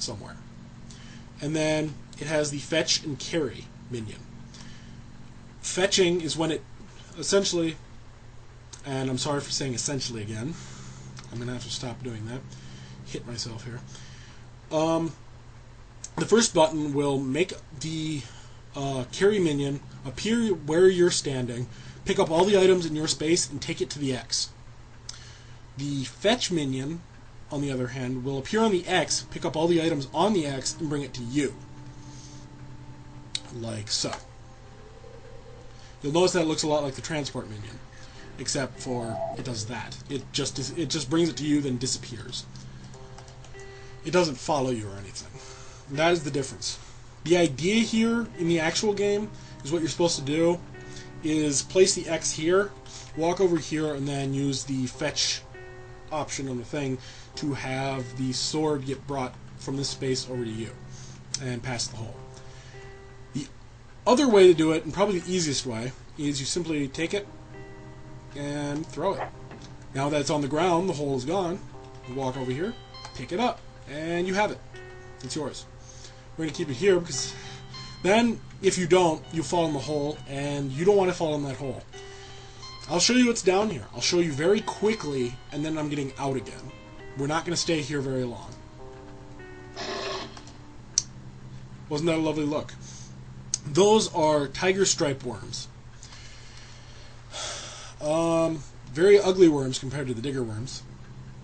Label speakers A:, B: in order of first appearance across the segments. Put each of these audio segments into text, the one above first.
A: somewhere. And then it has the fetch and carry minion. Fetching is when it essentially, and I'm sorry for saying essentially again, I'm going to have to stop doing that, hit myself here. The first button will make the carry minion appear where you're standing, pick up all the items in your space, and take it to the X. The fetch minion, on the other hand, will appear on the X, pick up all the items on the X, and bring it to you. Like so. You'll notice that it looks a lot like the transport minion, except for it does that. It just brings it to you, then disappears. It doesn't follow you or anything. And that is the difference. The idea here in the actual game is what you're supposed to do is place the X here, walk over here, and then use the fetch option on the thing to have the sword get brought from this space over to you and past the hole. The other way to do it, and probably the easiest way, is you simply take it and throw it. Now that it's on the ground, the hole is gone. You walk over here, pick it up, and you have it. It's yours. We're going to keep it here because then, if you don't, you fall in the hole, and you don't want to fall in that hole. I'll show you what's down here. I'll show you very quickly, and then I'm getting out again. We're not going to stay here very long. Wasn't that a lovely look? Those are tiger stripe worms. Very ugly worms compared to the digger worms,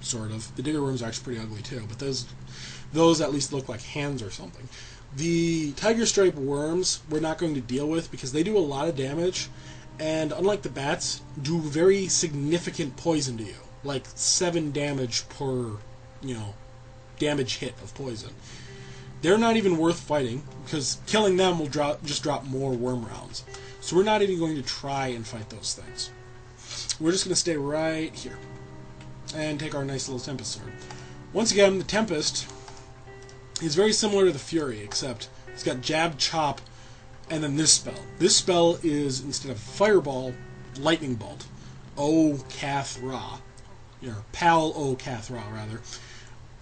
A: sort of. The digger worms are actually pretty ugly too, but those at least look like hands or something. The tiger stripe worms we're not going to deal with because they do a lot of damage, and unlike the bats, do very significant poison to you, like 7 damage per, damage hit of poison. They're not even worth fighting because killing them will just drop more worm rounds. So we're not even going to try and fight those things. We're just going to stay right here and take our nice little Tempest sword. Once again, the Tempest is very similar to the Fury, except it's got Jab, Chop, and then this spell. This spell is, instead of Fireball, Lightning Bolt. O Cath Ra. Pal O Cath Ra, rather.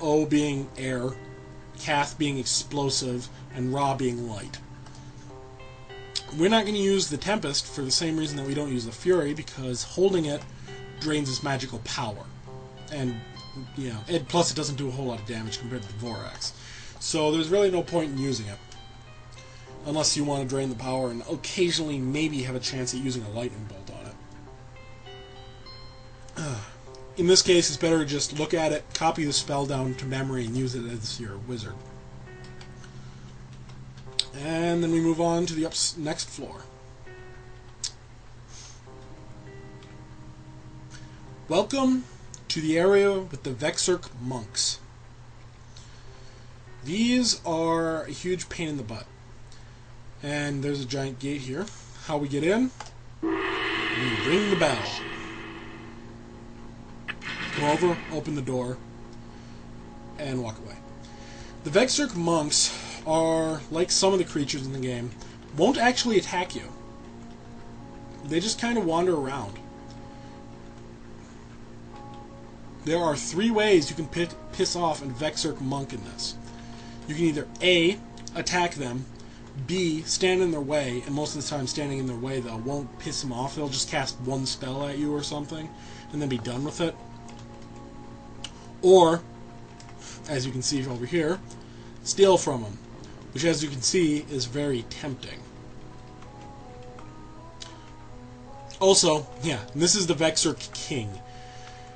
A: O being air, Cath being explosive, and Ra being light. We're not going to use the Tempest for the same reason that we don't use the Fury, because holding it drains its magical power. And, plus it doesn't do a whole lot of damage compared to the Vorax. So there's really no point in using it. Unless you want to drain the power and occasionally maybe have a chance at using a lightning bolt on it. In this case, it's better to just look at it, copy the spell down to memory, and use it as your wizard. And then we move on to the next floor. Welcome to the area with the Vexirk Monks. These are a huge pain in the butt. And there's a giant gate here. How we get in? We ring the bell. Come over, open the door, and walk away. The Vexirk Monks are, like some of the creatures in the game, won't actually attack you. They just kind of wander around. There are 3 ways you can piss off a Vexirk Monk in this. You can either A, attack them, B, stand in their way, and most of the time standing in their way, though, won't piss them off. They'll just cast one spell at you or something, and then be done with it. Or, as you can see over here, steal from them, which, as you can see, is very tempting. Also, and this is the Vexirk King.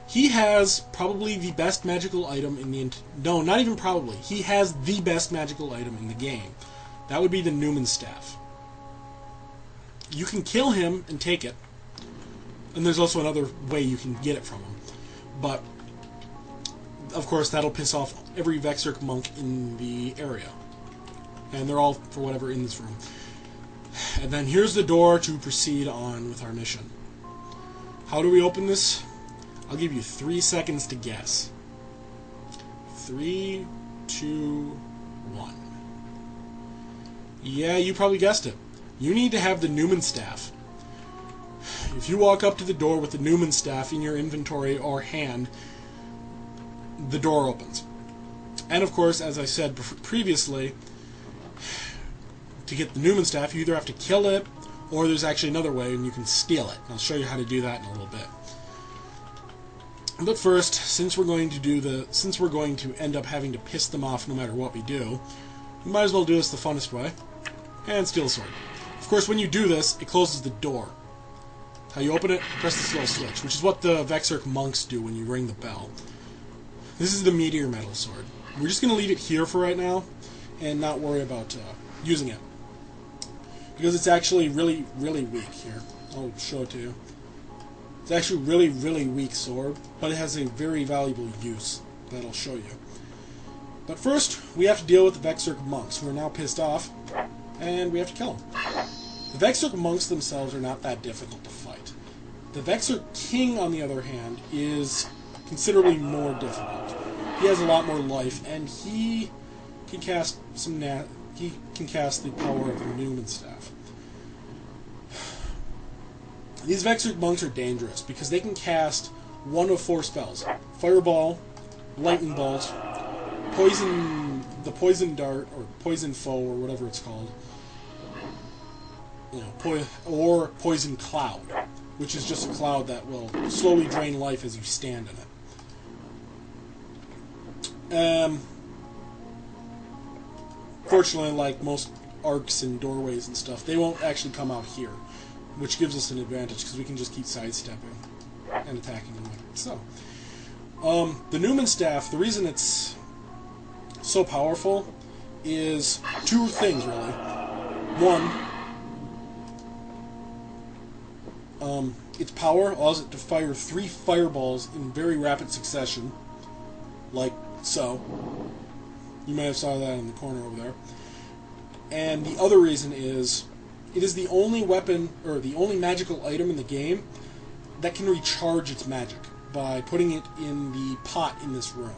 A: He has probably the best magical item in the... No, not even probably. He has the best magical item in the game. That would be the Newman Staff. You can kill him and take it. And there's also another way you can get it from him. But, of course, that'll piss off every Vexirk Monk in the area. And they're all, for whatever, in this room. And then here's the door to proceed on with our mission. How do we open this? I'll give you 3 seconds to guess. 3, 2, 1. Yeah, you probably guessed it. You need to have the Newman Staff. If you walk up to the door with the Newman Staff in your inventory or hand, the door opens. And of course, as I said previously, to get the Newman staff, you either have to kill it, or there's actually another way, and you can steal it. And I'll show you how to do that in a little bit. But first, since we're going to end up having to piss them off no matter what we do, we might as well do this the funnest way, and steal the sword. Of course, when you do this, it closes the door. How you open it, press this little switch, which is what the Vexirk monks do when you ring the bell. This is the meteor metal sword. We're just going to leave it here for right now, and not worry about using it. Because it's actually really, really weak here. I'll show it to you. It's actually really, really weak sword, but it has a very valuable use that I'll show you. But first, we have to deal with the Vexirk monks, who are now pissed off, and we have to kill them. The Vexirk monks themselves are not that difficult to fight. The Vexirk king, on the other hand, is considerably more difficult. He has a lot more life, and he can cast the power of the Newman staff. These Vexirk monks are dangerous because they can cast one of 4 spells: Fireball, Lightning Bolt, the Poison Dart, or Poison Foe, or whatever it's called, or Poison Cloud, which is just a cloud that will slowly drain life as you stand in it. Fortunately, like most arcs and doorways and stuff, they won't actually come out here, which gives us an advantage because we can just keep sidestepping and attacking them with it. So, the Newman staff, the reason it's so powerful is 2 things, really. One, its power allows it to fire 3 fireballs in very rapid succession, like so. You may have saw that in the corner over there. And the other reason is, it is the only weapon, or the only magical item in the game that can recharge its magic by putting it in the pot in this room.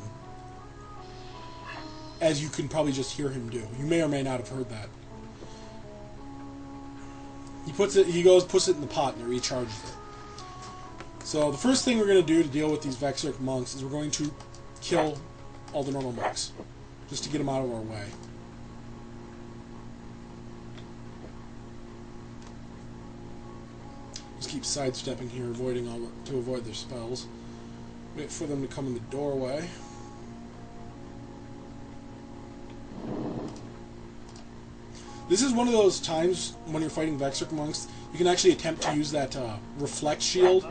A: As you can probably just hear him do. You may or may not have heard that. Puts it in the pot and it recharges it. So the first thing we're going to do to deal with these Vexirk monks is we're going to kill all the normal monks, just to get them out of our way. Just keep sidestepping here, to avoid their spells. Wait for them to come in the doorway. This is one of those times when you're fighting Vexirk monks, you can actually attempt to use that reflect shield.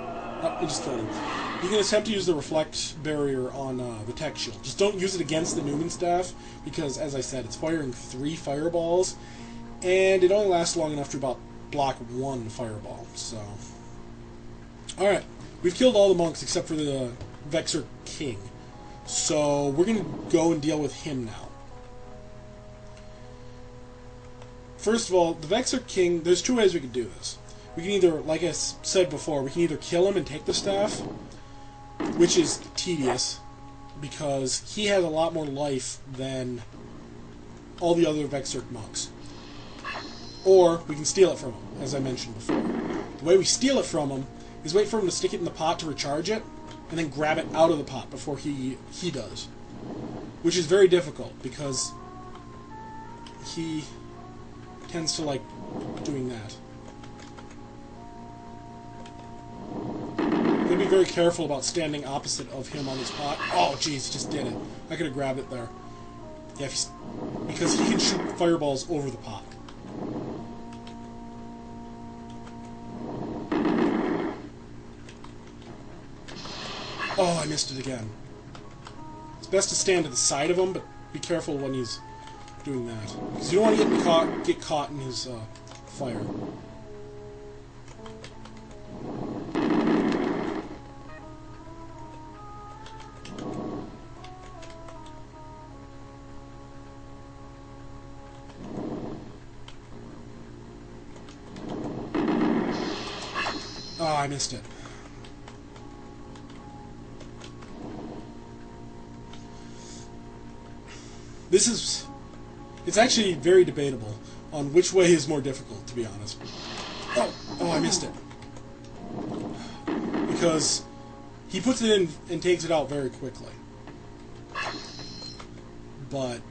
A: You can attempt to use the reflect barrier on the tech shield. Just don't use it against the Newman staff, because, as I said, it's firing 3 fireballs, and it only lasts long enough to block 1 fireball. So, alright, we've killed all the monks except for the Vexirk king. So we're going to go and deal with him now. First of all, the Vexirk king, there's 2 ways we could do this. We can either, like I said before, we can either kill him and take the staff, which is tedious, because he has a lot more life than all the other Vexirk monks. Or we can steal it from him, as I mentioned before. The way we steal it from him is wait for him to stick it in the pot to recharge it, and then grab it out of the pot before he does. Which is very difficult, because he tends to like doing that. You'll be very careful about standing opposite of him on this pot. Oh, jeez, just did it. I could have grabbed it there. Yeah, because he can shoot fireballs over the pot. Oh, I missed it again. It's best to stand to the side of him, but be careful when he's doing that, because you don't want to get caught in his fire. Oh, I missed it. It's actually very debatable on which way is more difficult, to be honest. Oh, I missed it. Because he puts it in and takes it out very quickly. but